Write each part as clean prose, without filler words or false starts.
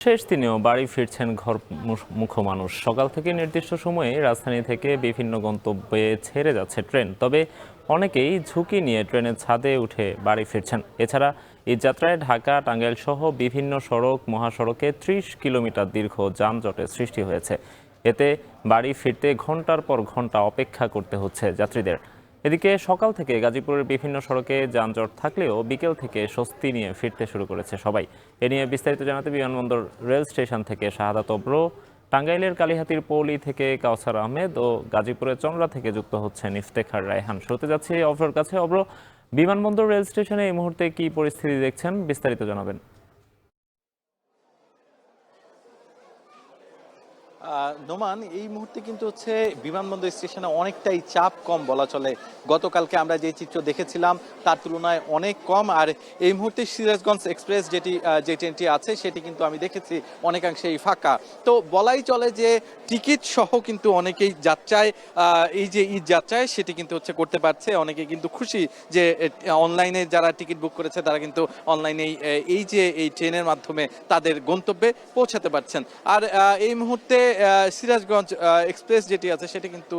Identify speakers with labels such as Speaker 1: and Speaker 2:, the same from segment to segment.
Speaker 1: শেষ দিনেও বাড়ি ফিরছেন ঘরমুখো মানুষ। সকাল থেকে নির্দিষ্ট সময়ে রাজধানী থেকে বিভিন্ন গন্তব্যে ছেড়ে যাচ্ছে ট্রেন। তবে অনেকেই ঝুঁকি নিয়ে ট্রেনের ছাদে উঠে বাড়ি ফিরছেন। এছাড়া এই যাত্রায় ঢাকা টাঙ্গাইল সহ বিভিন্ন সড়ক মহাসড়কে ৩০ কিলোমিটার দীর্ঘ যানজটের সৃষ্টি হয়েছে। এতে বাড়ি ফিরতে ঘন্টার পর ঘন্টা অপেক্ষা করতে হচ্ছে যাত্রীদের। এদিকে সকাল থেকে গাজীপুরের বিভিন্ন সড়কে যানজট থাকলেও বিকেল থেকে স্বস্তি নিয়ে ফিরতে শুরু করেছে সবাই। এ নিয়ে বিস্তারিত জানাতে বিমানবন্দর রেল স্টেশন থেকে শাহাদাত অব্র, টাঙ্গাইলের কালিহাতীর পৌলি থেকে কাউসার আহমেদ ও গাজীপুরের চন্দ্রা থেকে যুক্ত হচ্ছেন ইফতেখার রায়হান। শুরুতে যাচ্ছি অব্রর কাছে। অব্র, বিমানবন্দর রেল স্টেশনে এই মুহূর্তে কি পরিস্থিতি দেখছেন, বিস্তারিত জানাবেন।
Speaker 2: নোমান, এই মুহূর্তে কিন্তু হচ্ছে বিমানবন্দর স্টেশনে অনেকটাই চাপ কম বলা চলে। গতকালকে আমরা যে চিত্র দেখেছিলাম তার তুলনায় অনেক কম। আর এই মুহূর্তে সিরাজগঞ্জ এক্সপ্রেস যে ট্রেনটি আছে সেটি কিন্তু আমি দেখেছি অনেকাংশেই ফাঁকা। তো বলাই চলে যে টিকিট সহ কিন্তু অনেকেই যাত্রায় এই যে ঈদ যাত্রায় সেটি কিন্তু হচ্ছে করতে পারছে। অনেকে কিন্তু খুশি যে অনলাইনে যারা টিকিট বুক করেছে তারা কিন্তু অনলাইনে এই যে এই ট্রেনের মাধ্যমে তাদের গন্তব্যে পৌঁছাতে পারছেন। আর এই মুহূর্তে সিরাজগঞ্জ এক্সপ্রেস যেটি আছে সেটি কিন্তু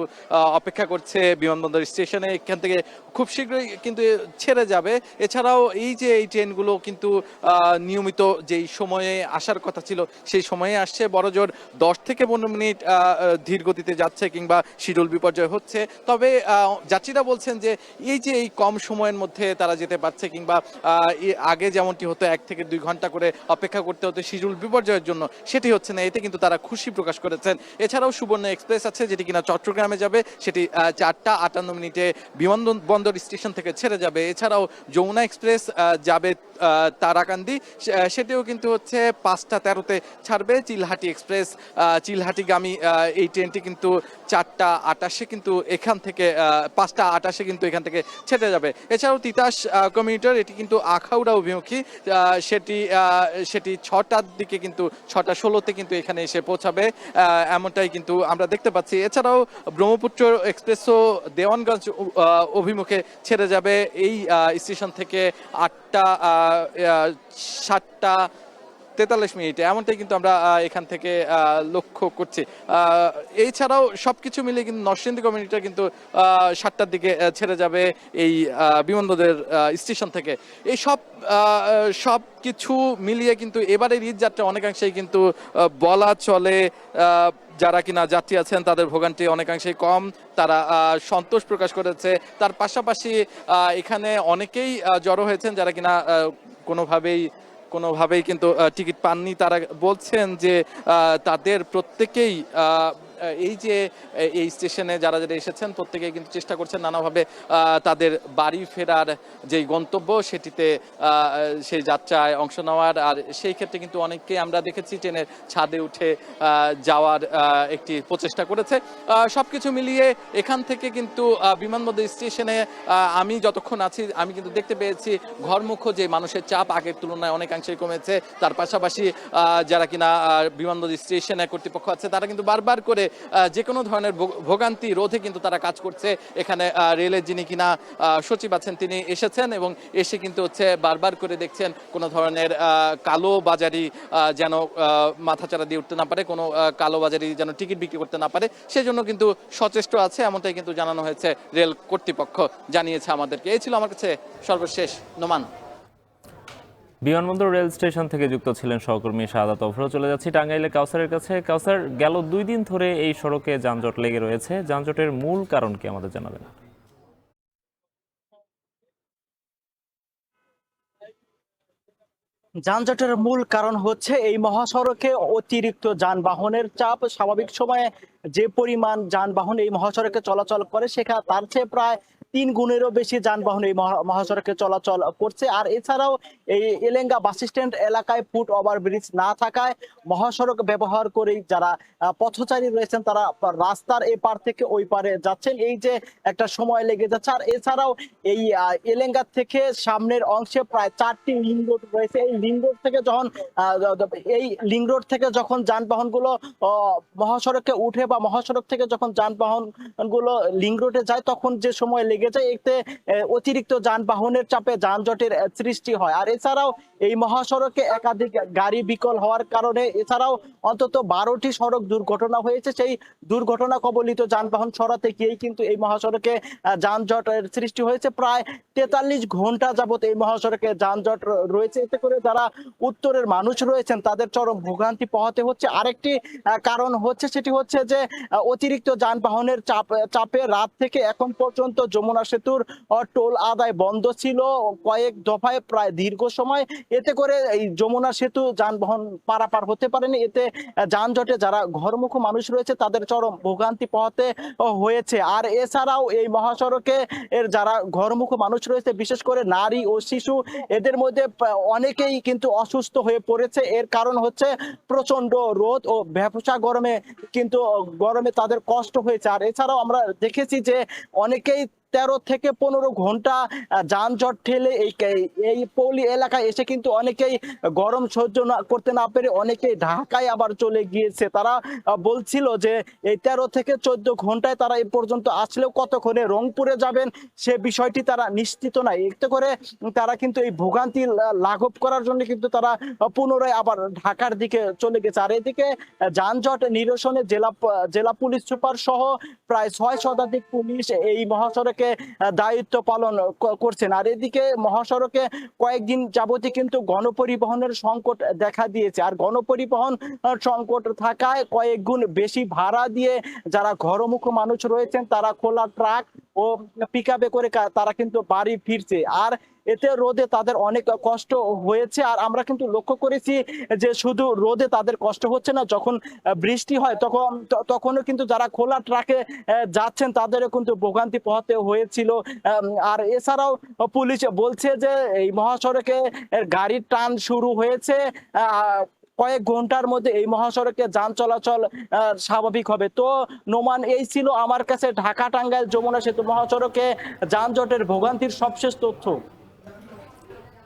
Speaker 2: অপেক্ষা করছে বিমানবন্দর স্টেশনে। এখান থেকে খুব শীঘ্রই কিন্তু ছেড়ে যাবে। এছাড়াও এই যে এই ট্রেনগুলো কিন্তু নিয়মিত যেই সময়ে আসার কথা ছিল সেই সময়ে আসছে। বড়জোর 10 থেকে 15 মিনিট ধীর গতিতে যাচ্ছে কিংবা শিডিউল বিপর্যয় হচ্ছে। তবে যাত্রীরা বলছেন যে এই যে এই কম সময়ের মধ্যে তারা যেতে পারছে কিংবা আগে যেমনটি হতো 1 থেকে 2 ঘন্টা করে অপেক্ষা করতে হতো শিডিউল বিপর্যয়ের জন্য, সেটি হচ্ছে না। এতে কিন্তু তারা খুশি প্রকাশ করেছেন। এছাড়াও সুবর্ণ এক্সপ্রেস আছে যেটি কিনা চট্টগ্রামে যাবে, সেটি 4:58 বিমানবন্দর স্টেশন থেকে ছেড়ে যাবে। এছাড়াও যমুনা এক্সপ্রেস যাবে তারাকান্দি, সেটিও কিন্তু হচ্ছে 5:13 ছাড়বে। চিলহাটি এক্সপ্রেস চিলহাটিগামী এই ট্রেনটি কিন্তু 4:28 কিন্তু এখান থেকে 5:28 কিন্তু এখান থেকে ছেড়ে যাবে। এছাড়াও তিতাস কমিউটার এটি কিন্তু আখাউড়া অভিমুখী, সেটি 6টার দিকে কিন্তু 6:16 কিন্তু এখানে এসে পৌঁছাবে, এমনটাই কিন্তু আমরা দেখতে পাচ্ছি। এছাড়াও ব্রহ্মপুত্র এক্সপ্রেসও দেওয়ানগঞ্জ অভিমুখে ছেড়ে যাবে এই স্টেশন থেকে 7:43 এমনটাই কিন্তু আমরা এখান থেকে লক্ষ্য করছি। এছাড়াও সবকিছু মিলিয়ে কিন্তু নরসিংদী কমিউনিটি কিন্তু 7টার দিকে ছেড়ে যাবে এই বিমানবন্দরের স্টেশন থেকে। এই সব কিছু মিলিয়ে কিন্তু এবারের ঈদ যাত্রা অনেকাংশেই কিন্তু বলা চলে যারা কিনা যাত্রী আছেন তাদের ভোগান্তি অনেকাংশেই কম, তারা সন্তোষ প্রকাশ করেছে। তার পাশাপাশি এখানে অনেকেই জড়ো হয়েছেন যারা কিনা কোনোভাবেই কিন্তু টিকিট পাননি। তারা বলছেন যে তাদের প্রত্যেকেই এই যে এই স্টেশনে যারা এসেছেন প্রত্যেকেই কিন্তু চেষ্টা করছেন নানাভাবে তাদের বাড়ি ফেরার যেই গন্তব্য সেটিতে সেই যাত্রায় অংশ নেওয়ার। আর সেই ক্ষেত্রে কিন্তু অনেককেই আমরা দেখেছি ট্রেনের ছাদে উঠে যাওয়ার একটি প্রচেষ্টা করেছে। সবকিছু মিলিয়ে এখান থেকে কিন্তু বিমানবন্দর স্টেশনে আমি যতক্ষণ আছি আমি কিন্তু দেখতে পেয়েছি ঘরমুখো যে মানুষের চাপ আগের তুলনায় অনেকাংশেই কমেছে। তার পাশাপাশি যারা কিনা বিমানবন্দর স্টেশনে কর্তৃপক্ষ আছে তারা কিন্তু বারবার করে যে কোনো ধরনের ভোগান্তি রোধে কিন্তু তারা কাজ করছে। এখানে রেলের যিনি কিনা সচিব আছেন তিনি এসেছেন এবং এসে কিন্তু হচ্ছে বারবার করে দেখছেন কোনো ধরনের কালো বাজারি যেন মাথাচাড়া দিয়ে উঠতে না পারে, কোনো কালো বাজারি যেন টিকিট বিক্রি করতে না পারে, সেজন্য কিন্তু সচেষ্ট আছে এমনটাই কিন্তু জানানো হয়েছে। রেল কর্তৃপক্ষ জানিয়েছে আমাদেরকে। এই ছিল আমার কাছে সর্বশেষ। নোমান।
Speaker 1: বিমানবন্দর রেল স্টেশন থেকে যুক্ত ছিলেন সহকর্মী শাহাদাত অভ্র। চলে যাচ্ছি টাঙ্গাইলে কাউসারের কাছে। কাউসার, গেল 2 দিন ধরে এই সড়কে যানজট লেগে রয়েছে, যানজটের মূল কারণ কি আমাদের জানাবেন?
Speaker 3: যানজটের মূল কারণ হচ্ছে এই মহাসড়কে অতিরিক্ত যানবাহনের চাপ। স্বাভাবিক সময়ে যে পরিমাণ যানবাহন এই মহাসড়কে চলাচল করে সেখানে তার চেয়ে প্রায় 3 গুণেরও বেশি যানবাহন এই মহাসড়কে চলাচল করছে। আর এছাড়াও এই এলেঙ্গা বাস স্ট্যান্ড এলাকায় ফুট ওভারব্রিজ না থাকায় মহাসড়ক ব্যবহার করে যারা পথচারী রয়েছেন তারা রাস্তার এপার থেকে ওই পারে যাচ্ছেন, এই যে একটা সময় লেগে যাচ্ছে। আর এছাড়াও এই এলেঙ্গা থেকে সামনের অংশে প্রায় 4টি লিং রোড রয়েছে। এই লিং রোড থেকে যখন যানবাহন গুলো মহাসড়কে উঠে বা মহাসড়ক থেকে যখন যানবাহন গুলো লিং রোডে যায় তখন যে সময় লেগে লেগে যায়, এতে অতিরিক্ত যানবাহনের চাপে যানজটের সৃষ্টি হয়। আর এছাড়াও এই মহাসড়কে একাধিক গাড়ি বিকল হওয়ার কারণে এছাড়াও অন্তত 12টি সড়ক দুর্ঘটনা হয়েছে। সেই দুর্ঘটনা কবলিত যানবাহন সরাতে গিয়েই কিন্তু এই মহাসড়কে যানজটের সৃষ্টি হয়েছে। প্রায় 43 ঘন্টা যাবত এই মহাসড়কে যানজট রয়েছে। এতে করে যারা উত্তরের মানুষ রয়েছেন তাদের চরম ভোগান্তি পোহাতে হচ্ছে। আরেকটি কারণ হচ্ছে, সেটি হচ্ছে যে অতিরিক্ত যানবাহনের চাপে রাত থেকে এখন পর্যন্ত যমুনা সেতুর টোল আদায় বন্ধ ছিল কয়েক দফায় প্রায় দীর্ঘ সময়। এতে করে এই যমুনা সেতু যানবাহন পারাপার হতে পারেনি। এতে যানজটে যারা ঘরমুখী মানুষ রয়েছে তাদের চরম ভোগান্তি পোহাতে হয়েছে। আর এছাড়াও এই মহাসড়কে যারা ঘরমুখী মানুষ রয়েছে, বিশেষ করে নারী ও শিশু, এদের মধ্যে অনেকেই কিন্তু অসুস্থ হয়ে পড়েছে। এর কারণ হচ্ছে প্রচন্ড রোদ ও ভ্যাপসা গরমে, কিন্তু গরমে তাদের কষ্ট হয়েছে। আর এছাড়াও আমরা দেখেছি যে অনেকেই 13 থেকে 15 ঘন্টা যানজট ঠেলে এই পৌলি এলাকায় এসে কিন্তু অনেকেই গরম সহ্য করতে না পেরে অনেকেই ঢাকায় আবার চলে গিয়েছে। তারা বলছিল যে এই 13 থেকে 14 ঘন্টায় তারা এই পর্যন্ত আসলেও কতক্ষণে রংপুরে যাবেন সে বিষয়টি তারা নিশ্চিত নাই। এতে করে তারা কিন্তু এই ভোগান্তি লাঘব করার জন্য কিন্তু তারা পুনরায় আবার ঢাকার দিকে চলে গেছে। আর এদিকে যানজট নিরসনে জেলা পুলিশ সুপার সহ প্রায় 6 শতাধিক পুলিশ এই মহাসড়কে দায়িত্ব পালন করছেন। আর এদিকে মহাসড়কে কয়েকদিন যাবতই কিন্তু গণপরিবহনের সংকট দেখা দিয়েছে। আর গণপরিবহন সংকট থাকায় কয়েক গুণ বেশি ভাড়া দিয়ে যারা ঘরমুখী মানুষ রয়েছেন তারা খোলা ট্রাক ও পিকআপে করে তারা কিন্তু বাড়ি ফিরছে। আর এতে রোদে তাদের অনেক কষ্ট হয়েছে। আর আমরা কিন্তু লক্ষ্য করেছি যে শুধু রোদে তাদের কষ্ট হচ্ছে না, যখন বৃষ্টি হয় তখনও কিন্তু যারা খোলা ট্রাকে যাচ্ছেন তাদেরও কিন্তু ভোগান্তি পোহাতে হয়েছিল। আর এছাড়াও পুলিশ বলছে যে এই মহাসড়কে গাড়ির টান শুরু হয়েছে। কয়েক ঘন্টার মধ্যে এই মহাসড়কে যান চলাচল স্বাভাবিক হবে। তো নোমান, এই ছিল আমার কাছে ঢাকা টাঙ্গাইল যমুনা সেতু মহাসড়কে যানজটের ভোগান্তির সবশেষ তথ্য।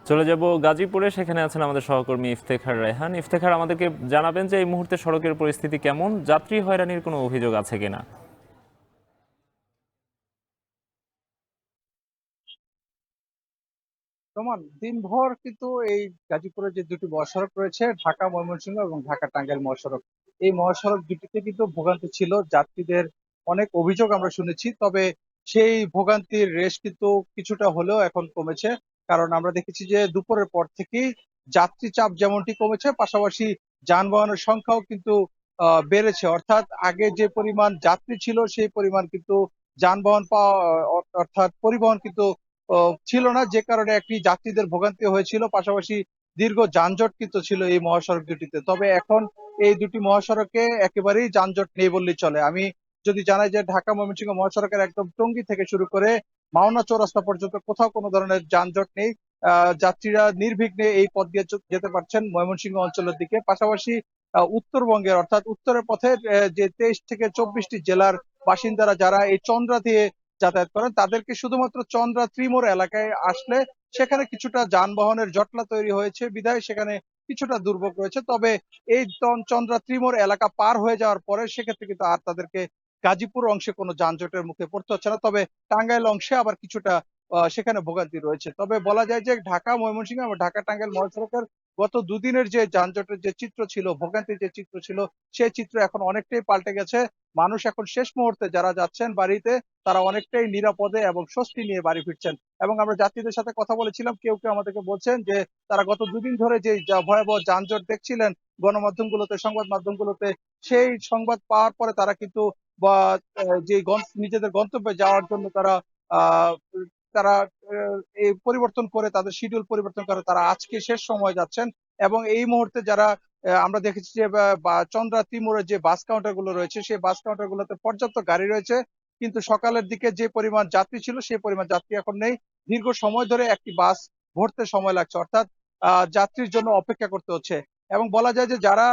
Speaker 1: চলে যাব গাজীপুরে, সেখানে আছেন আমাদের সহকর্মী ইফতেখার রায়হান। ইফতেখার, আমাদেরকে জানাবেন যে এই মুহূর্তে সড়কের পরিস্থিতি কেমন, যাত্রী হয়রানির কোনো অভিযোগ আছে কিনা?
Speaker 4: তোমার দিনভর কিন্তু এই গাজীপুরে যে দুটি মহাসড়ক রয়েছে, ঢাকা ময়মনসিংহ এবং ঢাকা টাঙ্গাইল মহাসড়ক, এই মহাসড়ক দুটিতে কিন্তু ভোগান্তি ছিল, যাত্রীদের অনেক অভিযোগ আমরা শুনেছি। তবে সেই ভোগান্তির রেশ কিন্তু কিছুটা হলেও এখন কমেছে, কারণ আমরা দেখেছি যে দুপুরের পর থেকেই যাত্রী চাপ যেমনটি কমেছে, পাশাপাশি যানবাহনের সংখ্যাও কিন্তু বেড়েছে। অর্থাৎ আগে যে পরিমাণ যাত্রী ছিল সেই পরিমাণ কিন্তু যানবাহন পাওয়া, অর্থাৎ পরিবহন কিন্তু ছিল না, যে কারণে একটি যাত্রীদের ভোগান্তি হয়েছিল, পাশাপাশি দীর্ঘ যানজট কিন্তু ছিল এই মহাসড়ক দুটিতে। তবে এখন এই দুটি মহাসড়কে একেবারেই যানজট নেই বললেই চলে। আমি যদি জানাই যে ঢাকা ময়মনসিংহ মহাসড়কের একদম টঙ্গী থেকে শুরু করে মাওনা চৌরাস্তা পর্যন্ত কোথাও কোনো ধরনের যানজট নেই। যাত্রীরা নির্বিঘ্নে এই পথ দিয়ে যেতে পারছেন ময়মনসিংহ অঞ্চলের দিকে। পাশাপাশি উত্তরবঙ্গের, অর্থাৎ উত্তরের পথে যে 23 থেকে 24টি জেলার বাসিন্দারা যারা এই চন্দ্রা দিয়ে যাতায়াত করেন, তাদেরকে শুধুমাত্র চন্দ্রা ত্রিমোর এলাকায় আসলে সেখানে কিছুটা যানবাহনের জটলা তৈরি হয়েছে বিধায় সেখানে কিছুটা দুর্ভোগ রয়েছে। তবে এই চন্দ্রা ত্রিমোর এলাকা পার হয়ে যাওয়ার পরে সেক্ষেত্রে কিন্তু আর তাদেরকে গাজীপুর অংশে কোনো যানজটের মুখে পড়তে হচ্ছে না। তবে টাঙ্গাইল অংশে আবার কিছুটা সেখানে ভোগান্তি রয়েছে। তবে বলা যায় যে ঢাকা ময়মনসিংহ এবং ঢাকা টাঙ্গাইল মহাসড়কের গত দুদিনের যে যানজটের যে চিত্র ছিল, ভোগান্তির যে চিত্র ছিল, সেই চিত্র এখন অনেকটাই পাল্টে গেছে। মানুষ এখন শেষ মুহূর্তে যারা যাচ্ছেন বাড়িতে, তারা অনেকটাই নিরাপদে এবং স্বস্তি নিয়ে বাড়ি ফিরছেন। এবং আমরা যাত্রীদের সাথে কথা বলেছিলাম, কেউ কেউ আমাদেরকে বলছেন যে তারা গত দুদিন ধরে যে ভয়াবহ যানজট দেখছিলেন গণমাধ্যমগুলোতে, সংবাদ মাধ্যমগুলোতে, সেই সংবাদ পাওয়ার পরে তারা কিন্তু বা যে নিজেদের গন্তব্যে যাওয়ার জন্য তারা আহ তারা এই পরিবর্তন করে, তাদের শিডিউল পরিবর্তন করে তারা আজকে শেষ সময় যাচ্ছেন। এবং এই মুহূর্তে যারা আমরা দেখেছি যে চন্দ্রা ত্রিমোরের যে বাস কাউন্টার গুলো রয়েছে, সেই বাস কাউন্টার গুলোতে পর্যাপ্ত গাড়ি রয়েছে, কিন্তু সকালের দিকে যে পরিমাণ যাত্রী ছিল সেই পরিমাণ যাত্রী এখন নেই। দীর্ঘ সময় ধরে একটি বাস ভরতে সময় লাগছে, অর্থাৎ যাত্রীর জন্য অপেক্ষা করতে হচ্ছে। এবং বলা যায় যে যারা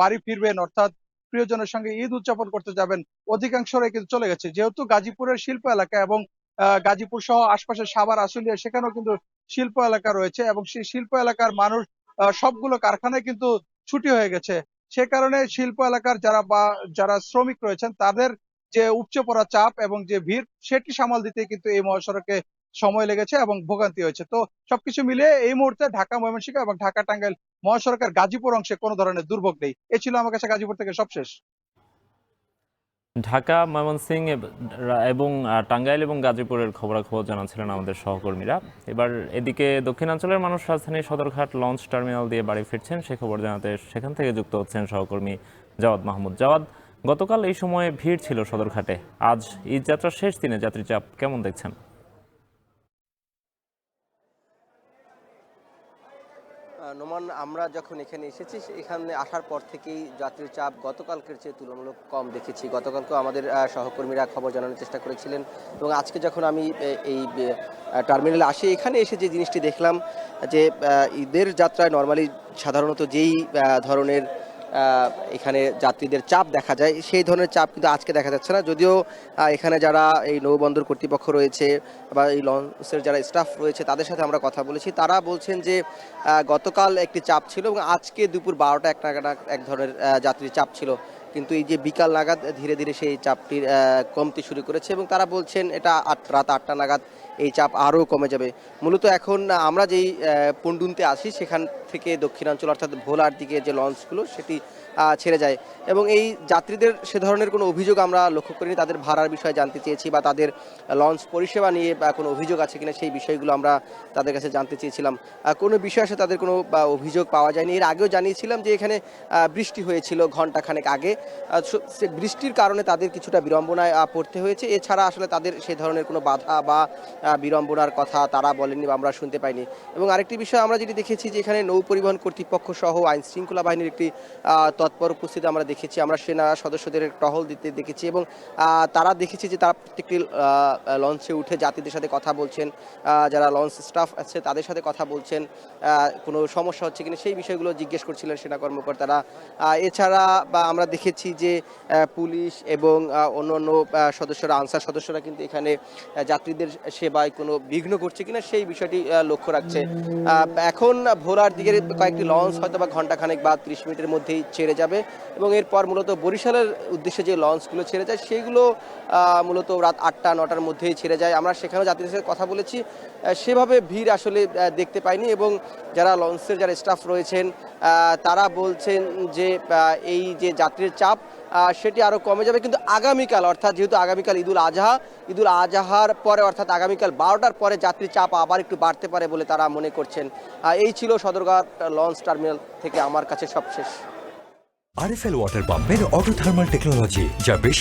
Speaker 4: বাড়ি ফিরবেন, অর্থাৎ প্রিয়জনের সঙ্গে ঈদ উদযাপন করতে যাবেন, অধিকাংশরাই কিন্তু চলে গেছে। যেহেতু গাজীপুরের শিল্প এলাকা এবং গাজীপুর সহ আশপাশে সাভার, আশুলিয়া, সেখানেও কিন্তু শিল্প এলাকা রয়েছে এবং সেই শিল্প এলাকার মানুষ সবগুলো কারখানায় কিন্তু ছুটি হয়ে গেছে। সে কারণে শিল্প এলাকার যারা শ্রমিক রয়েছেন তাদের যে উপচে পড়া চাপ এবং যে ভিড় সেটি সামাল দিতে কিন্তু এই মহাসড়কে সময় লেগেছে এবং ভোগান্তি হয়েছে। তো সবকিছু মিলিয়ে এই মুহূর্তে ঢাকা ময়মনসিংহ এবং ঢাকা টাঙ্গাইল মহাসড়কের গাজীপুর অংশে কোনো ধরনের দুর্ভোগ নেই। এ ছিল আমার কাছে গাজীপুর থেকে সবশেষ।
Speaker 1: ঢাকা, ময়মনসিংহ এবং টাঙ্গাইল এবং গাজীপুরের খবরাখবর জানাচ্ছিলেন আমাদের সহকর্মীরা। এবার এদিকে দক্ষিণাঞ্চলের মানুষ রাজধানীর সদরঘাট লঞ্চ টার্মিনাল দিয়ে বাড়ি ফিরছেন, সে খবর জানাতে সেখান থেকে যুক্ত হচ্ছেন সহকর্মী জাওয়াদ মাহমুদ। জাওয়াদ, গতকাল এই সময়ে ভিড় ছিল সদরঘাটে, আজ ঈদ যাত্রার শেষ দিনে যাত্রী চাপ কেমন দেখছেন?
Speaker 5: নোমান, আমরা যখন এখানে এসেছি এখানে আসার পর থেকেই যাত্রীর চাপ গতকালকের চেয়ে তুলনামূলক কম দেখেছি। গতকালকেও আমাদের সহকর্মীরা খবর জানানোর চেষ্টা করেছিলেন এবং আজকে যখন আমি এই টার্মিনালে আসি, এখানে এসে যে জিনিসটি দেখলাম যে ঈদের যাত্রায় নর্মালি সাধারণত যেই ধরনের এখানে যাত্রীদের চাপ দেখা যায় সেই ধরনের চাপ কিন্তু আজকে দেখা যাচ্ছে না। যদিও এখানে যারা এই নৌবন্দর কর্তৃপক্ষ রয়েছে বা এই লঞ্চের যারা স্টাফ রয়েছে তাদের সাথে আমরা কথা বলেছি, তারা বলছেন যে গতকাল একটি চাপ ছিল এবং আজকে দুপুর 12টা 1টা নাগাদ এক ধরনের যাত্রীর চাপ ছিল, কিন্তু এই যে বিকাল নাগাদ ধীরে ধীরে সেই চাপটির কমতে শুরু করেছে এবং তারা বলছেন এটা রাত 8টা নাগাদ এই চাপ আরও কমে যাবে। মূলত এখন আমরা যেই পন্ডুনতে আসি সেখান থেকে দক্ষিণাঞ্চল অর্থাৎ ভোলার দিকে যে লঞ্চগুলো সেটি ছেড়ে যায় এবং এই যাত্রীদের সে ধরনের কোনো অভিযোগ আমরা লক্ষ্য করিনি। তাদের ভাড়ার বিষয়ে জানতে চেয়েছি বা তাদের লঞ্চ পরিষেবা নিয়ে বা কোনো অভিযোগ আছে কিনা সেই বিষয়গুলো আমরা তাদের কাছে জানতে চেয়েছিলাম। কোনো বিষয় আসে তাদের কোনো অভিযোগ পাওয়া যায়নি। এর আগেও জানিয়েছিলাম যে এখানে বৃষ্টি হয়েছিল ঘণ্টাখানেক আগে, সে বৃষ্টির কারণে তাদের কিছুটা বিড়ম্বনায় পড়তে হয়েছে। এছাড়া আসলে তাদের সে ধরনের কোনো বাধা বা বিড়ম্বনার কথা তারা বলেননি বা আমরা শুনতে পাইনি। এবং আরেকটি বিষয় আমরা যেটি দেখেছি যে এখানে নৌ পরিবহন কর্তৃপক্ষ সহ আইন শৃঙ্খলা বাহিনীর একটি তৎপর উপস্থিতি আমরা দেখেছি। আমরা সেনা সদস্যদের টহল দিতে দেখেছি এবং তারা দেখেছি যে তারা প্রত্যেকটি লঞ্চে উঠে যাত্রীদের সাথে কথা বলছেন, যারা লঞ্চ স্টাফ আছে তাদের সাথে কথা বলছেন, কোনো সমস্যা হচ্ছে কিনা সেই বিষয়গুলো জিজ্ঞেস করছিলেন সেনা কর্মকর্তারা। এছাড়া বা আমরা দেখেছি যে পুলিশ এবং অন্যান্য সদস্যরা, আনসার সদস্যরা কিন্তু এখানে যাত্রীদের সেবায় কোনো বিঘ্ন করছে কিনা সেই বিষয়টি লক্ষ্য রাখছে। এখন ভোলার দিকের কয়েকটি লঞ্চ হয়তো বা ঘণ্টাখানেক বা 30 মিনিটের মধ্যেই ছেড়ে যাবে এবং এরপর মূলত বরিশালের উদ্দেশ্যে যে লঞ্চগুলো ছেড়ে যায় সেইগুলো মূলত রাত 8টা 9টার মধ্যেই ছেড়ে যায়। আমরা সেখানেও যাত্রীদের সাথে কথা বলেছি, সেভাবে ভিড় আসলে দেখতে পাইনি এবং যারা লঞ্চের যারা স্টাফ রয়েছেন তারা বলছেন যে এই যে যাত্রীর চাপ সেটি আরও কমে যাবে, কিন্তু আগামীকাল অর্থাৎ যেহেতু আগামীকাল ঈদুল আজহার পরে অর্থাৎ আগামীকাল 12টার পরে যাত্রীর চাপ আবার একটু বাড়তে পারে বলে তারা মনে করছেন। এই ছিল সদরঘাট লঞ্চ টার্মিনাল থেকে আমার কাছে সবশেষ।
Speaker 6: আরএফএল ওয়াটার পাম্পের অটো থার্মাল টেকনোলজি, যা বেশি